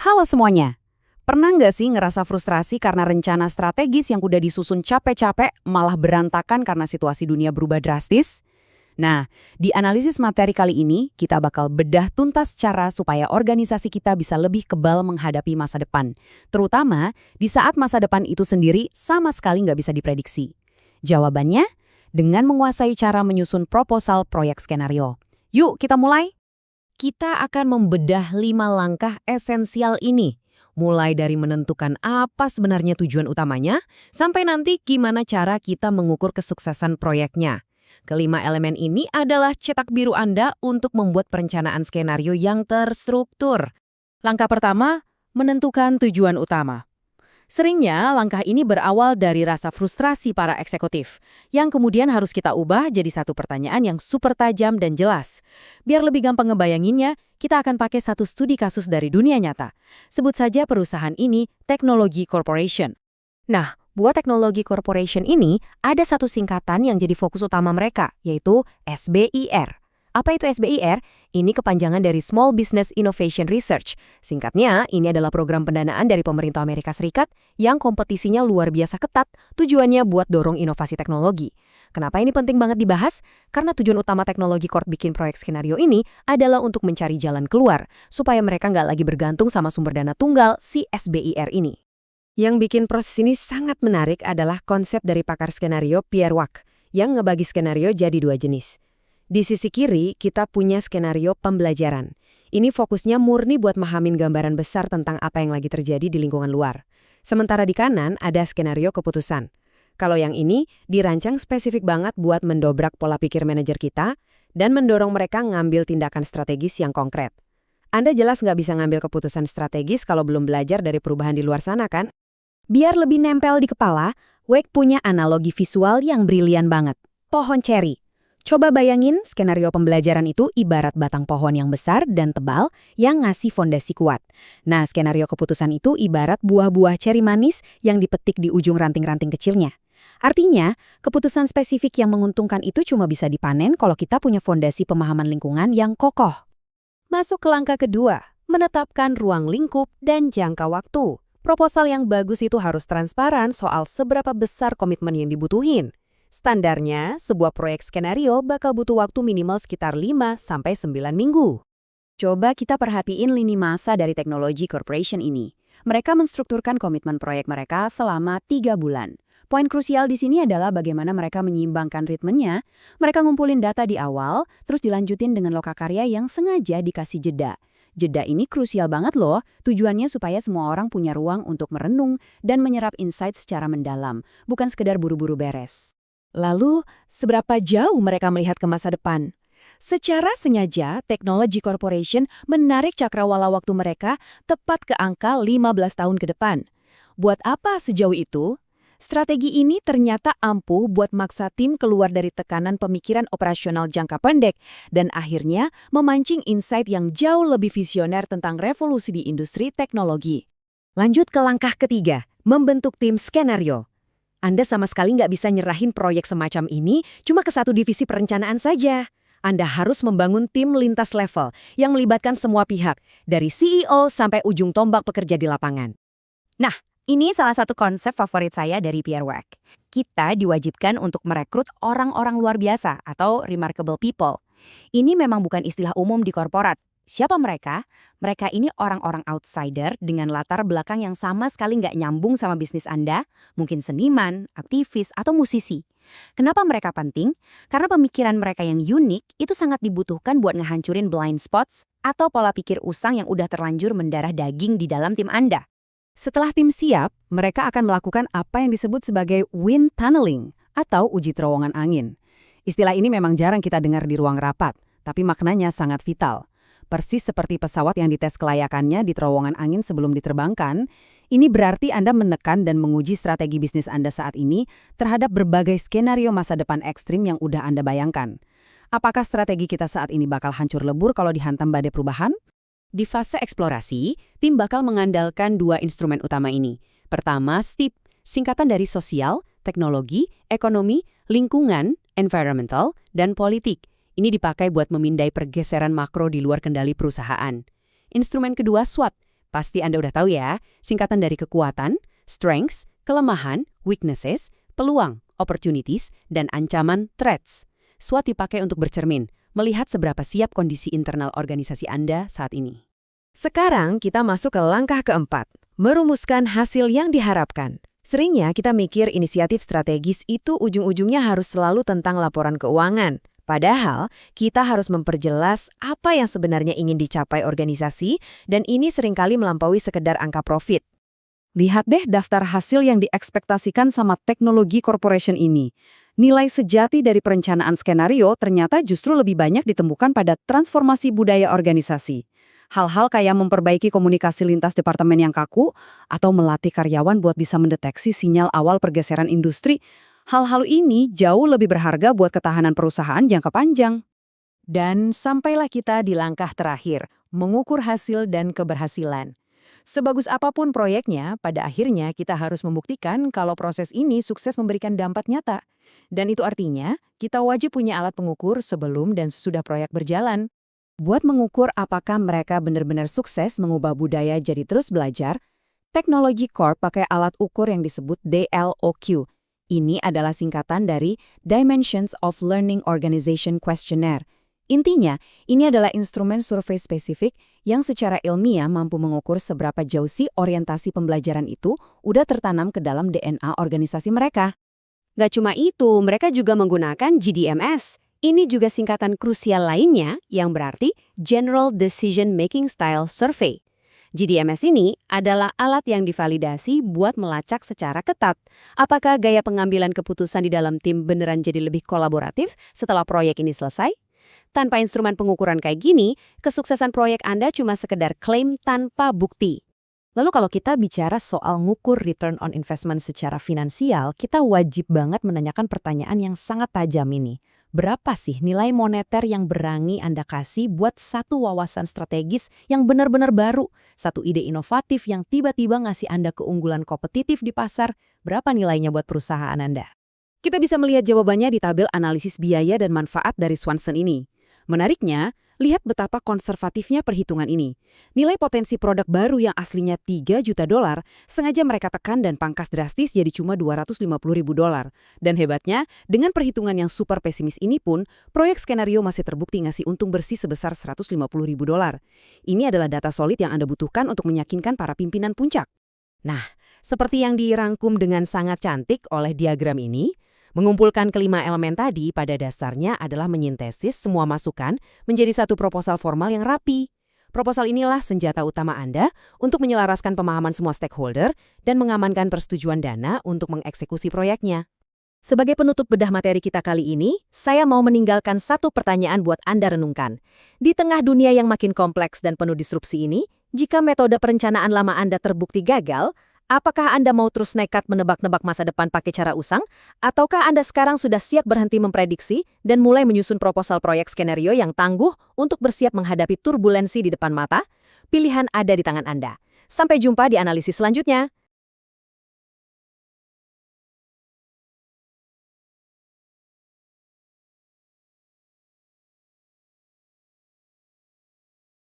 Halo semuanya. Pernah nggak sih ngerasa frustrasi karena rencana strategis yang udah disusun capek-capek malah berantakan karena situasi dunia berubah drastis? Nah, di analisis materi kali ini, kita bakal bedah tuntas cara supaya organisasi kita bisa lebih kebal menghadapi masa depan. Terutama di saat masa depan itu sendiri sama sekali nggak bisa diprediksi. Jawabannya, dengan menguasai cara menyusun proposal proyek skenario. Yuk kita mulai! Kita akan membedah 5 langkah esensial ini, mulai dari menentukan apa sebenarnya tujuan utamanya, sampai nanti gimana cara kita mengukur kesuksesan proyeknya. Kelima elemen ini adalah cetak biru Anda untuk membuat perencanaan skenario yang terstruktur. Langkah pertama, menentukan tujuan utama. Seringnya, langkah ini berawal dari rasa frustrasi para eksekutif, yang kemudian harus kita ubah jadi satu pertanyaan yang super tajam dan jelas. Biar lebih gampang ngebayanginnya, kita akan pakai satu studi kasus dari dunia nyata. Sebut saja perusahaan ini Teknologi Corporation. Nah, buat Teknologi Corporation ini, ada satu singkatan yang jadi fokus utama mereka, yaitu SBIR. Apa itu SBIR? Ini kepanjangan dari Small Business Innovation Research. Singkatnya, ini adalah program pendanaan dari pemerintah Amerika Serikat yang kompetisinya luar biasa ketat, tujuannya buat dorong inovasi teknologi. Kenapa ini penting banget dibahas? Karena tujuan utama Teknologi Corp bikin proyek skenario ini adalah untuk mencari jalan keluar, supaya mereka nggak lagi bergantung sama sumber dana tunggal si SBIR ini. Yang bikin proses ini sangat menarik adalah konsep dari pakar skenario Pierre Wack, yang ngebagi skenario jadi 2 jenis. Di sisi kiri, kita punya skenario pembelajaran. Ini fokusnya murni buat mahamin gambaran besar tentang apa yang lagi terjadi di lingkungan luar. Sementara di kanan, ada skenario keputusan. Kalau yang ini, dirancang spesifik banget buat mendobrak pola pikir manajer kita dan mendorong mereka ngambil tindakan strategis yang konkret. Anda jelas nggak bisa ngambil keputusan strategis kalau belum belajar dari perubahan di luar sana, kan? Biar lebih nempel di kepala, Wack punya analogi visual yang brilian banget. Pohon ceri. Coba bayangin skenario pembelajaran itu ibarat batang pohon yang besar dan tebal yang ngasih fondasi kuat. Nah, skenario keputusan itu ibarat buah-buah ceri manis yang dipetik di ujung ranting-ranting kecilnya. Artinya, keputusan spesifik yang menguntungkan itu cuma bisa dipanen kalau kita punya fondasi pemahaman lingkungan yang kokoh. Masuk ke langkah kedua, menetapkan ruang lingkup dan jangka waktu. Proposal yang bagus itu harus transparan soal seberapa besar komitmen yang dibutuhin. Standarnya, sebuah proyek skenario bakal butuh waktu minimal sekitar 5-9 minggu. Coba kita perhatiin lini masa dari Teknologi Corporation ini. Mereka menstrukturkan komitmen proyek mereka selama 3 bulan. Poin krusial di sini adalah bagaimana mereka menyeimbangkan ritmenya. Mereka ngumpulin data di awal, terus dilanjutin dengan lokakarya yang sengaja dikasih jeda. Jeda ini krusial banget loh, tujuannya supaya semua orang punya ruang untuk merenung dan menyerap insight secara mendalam, bukan sekedar buru-buru beres. Lalu, seberapa jauh mereka melihat ke masa depan? Secara sengaja, Teknologi Corporation menarik cakrawala waktu mereka tepat ke angka 15 tahun ke depan. Buat apa sejauh itu? Strategi ini ternyata ampuh buat maksa tim keluar dari tekanan pemikiran operasional jangka pendek dan akhirnya memancing insight yang jauh lebih visioner tentang revolusi di industri teknologi. Lanjut ke langkah ketiga, membentuk tim skenario. Anda sama sekali nggak bisa nyerahin proyek semacam ini cuma ke satu divisi perencanaan saja. Anda harus membangun tim lintas level yang melibatkan semua pihak, dari CEO sampai ujung tombak pekerja di lapangan. Nah, ini salah satu konsep favorit saya dari Pierre Wack. Kita diwajibkan untuk merekrut orang-orang luar biasa atau remarkable people. Ini memang bukan istilah umum di korporat. Siapa mereka? Mereka ini orang-orang outsider dengan latar belakang yang sama sekali nggak nyambung sama bisnis Anda, mungkin seniman, aktivis, atau musisi. Kenapa mereka penting? Karena pemikiran mereka yang unik itu sangat dibutuhkan buat ngehancurin blind spots atau pola pikir usang yang udah terlanjur mendarah daging di dalam tim Anda. Setelah tim siap, mereka akan melakukan apa yang disebut sebagai wind tunneling atau uji terowongan angin. Istilah ini memang jarang kita dengar di ruang rapat, tapi maknanya sangat vital. Persis seperti pesawat yang dites kelayakannya di terowongan angin sebelum diterbangkan, ini berarti Anda menekan dan menguji strategi bisnis Anda saat ini terhadap berbagai skenario masa depan ekstrim yang udah Anda bayangkan. Apakah strategi kita saat ini bakal hancur lebur kalau dihantam badai perubahan? Di fase eksplorasi, tim bakal mengandalkan 2 instrumen utama ini. Pertama, STEEP, singkatan dari sosial, teknologi, ekonomi, lingkungan, environmental, dan politik. Ini dipakai buat memindai pergeseran makro di luar kendali perusahaan. Instrumen kedua SWOT, Pasti Anda udah tahu ya, singkatan dari kekuatan, strengths, kelemahan, weaknesses, peluang, opportunities, dan ancaman, threats. SWOT dipakai untuk bercermin, melihat seberapa siap kondisi internal organisasi Anda saat ini. Sekarang kita masuk ke langkah keempat, merumuskan hasil yang diharapkan. Seringnya kita mikir inisiatif strategis itu ujung-ujungnya harus selalu tentang laporan keuangan. Padahal, kita harus memperjelas apa yang sebenarnya ingin dicapai organisasi, dan ini seringkali melampaui sekedar angka profit. Lihat deh daftar hasil yang diekspektasikan sama teknologi corporation ini. Nilai sejati dari perencanaan skenario ternyata justru lebih banyak ditemukan pada transformasi budaya organisasi. Hal-hal kayak memperbaiki komunikasi lintas departemen yang kaku, atau melatih karyawan buat bisa mendeteksi sinyal awal pergeseran industri. Hal-hal ini jauh lebih berharga buat ketahanan perusahaan jangka panjang. Dan sampailah kita di langkah terakhir, mengukur hasil dan keberhasilan. Sebagus apapun proyeknya, pada akhirnya kita harus membuktikan kalau proses ini sukses memberikan dampak nyata. Dan itu artinya, kita wajib punya alat pengukur sebelum dan sesudah proyek berjalan. Buat mengukur apakah mereka benar-benar sukses mengubah budaya jadi terus belajar, Teknologi Corp pakai alat ukur yang disebut DLOQ. Ini adalah singkatan dari Dimensions of Learning Organization Questionnaire. Intinya, ini adalah instrumen survei spesifik yang secara ilmiah mampu mengukur seberapa jauh sih orientasi pembelajaran itu udah tertanam ke dalam DNA organisasi mereka. Gak cuma itu, mereka juga menggunakan GDMS. Ini juga singkatan krusial lainnya yang berarti General Decision Making Style Survey. GDMS ini adalah alat yang divalidasi buat melacak secara ketat apakah gaya pengambilan keputusan di dalam tim beneran jadi lebih kolaboratif setelah proyek ini selesai. Tanpa instrumen pengukuran kayak gini, kesuksesan proyek Anda cuma sekedar klaim tanpa bukti. Lalu kalau kita bicara soal ngukur return on investment secara finansial, kita wajib banget menanyakan pertanyaan yang sangat tajam ini. Berapa sih nilai moneter yang berani Anda kasih buat satu wawasan strategis yang benar-benar baru? Satu ide inovatif yang tiba-tiba ngasih Anda keunggulan kompetitif di pasar, berapa nilainya buat perusahaan Anda? Kita bisa melihat jawabannya di tabel analisis biaya dan manfaat dari Swanson ini. Menariknya, lihat betapa konservatifnya perhitungan ini. Nilai potensi produk baru yang aslinya $3 juta, sengaja mereka tekan dan pangkas drastis jadi cuma $250.000. Dan hebatnya, dengan perhitungan yang super pesimis ini pun, proyek skenario masih terbukti ngasih untung bersih sebesar $150.000. Ini adalah data solid yang Anda butuhkan untuk meyakinkan para pimpinan puncak. Nah, seperti yang dirangkum dengan sangat cantik oleh diagram ini, mengumpulkan kelima elemen tadi pada dasarnya adalah menyintesis semua masukan menjadi satu proposal formal yang rapi. Proposal inilah senjata utama Anda untuk menyelaraskan pemahaman semua stakeholder dan mengamankan persetujuan dana untuk mengeksekusi proyeknya. Sebagai penutup bedah materi kita kali ini, saya mau meninggalkan satu pertanyaan buat Anda renungkan. Di tengah dunia yang makin kompleks dan penuh disrupsi ini, jika metode perencanaan lama Anda terbukti gagal, apakah Anda mau terus nekat menebak-nebak masa depan pakai cara usang? Ataukah Anda sekarang sudah siap berhenti memprediksi dan mulai menyusun proposal proyek skenario yang tangguh untuk bersiap menghadapi turbulensi di depan mata? Pilihan ada di tangan Anda. Sampai jumpa di analisis selanjutnya.